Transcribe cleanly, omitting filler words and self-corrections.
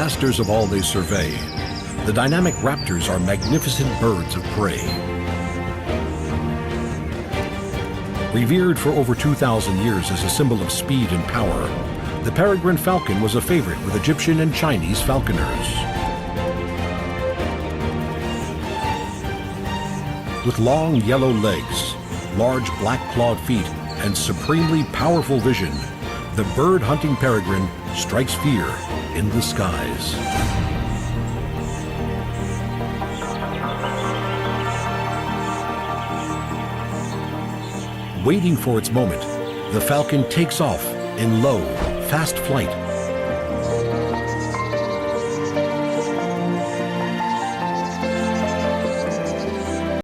masters of all they survey, the dynamic raptors are magnificent birds of prey. Revered for over 2,000 years as a symbol of speed and power, the peregrine falcon was a favorite with Egyptian and Chinese falconers. With long yellow legs, large black-clawed feet, and supremely powerful vision, the bird-hunting peregrine strikes fear in the skies. Waiting for its moment, the falcon takes off in low, fast flight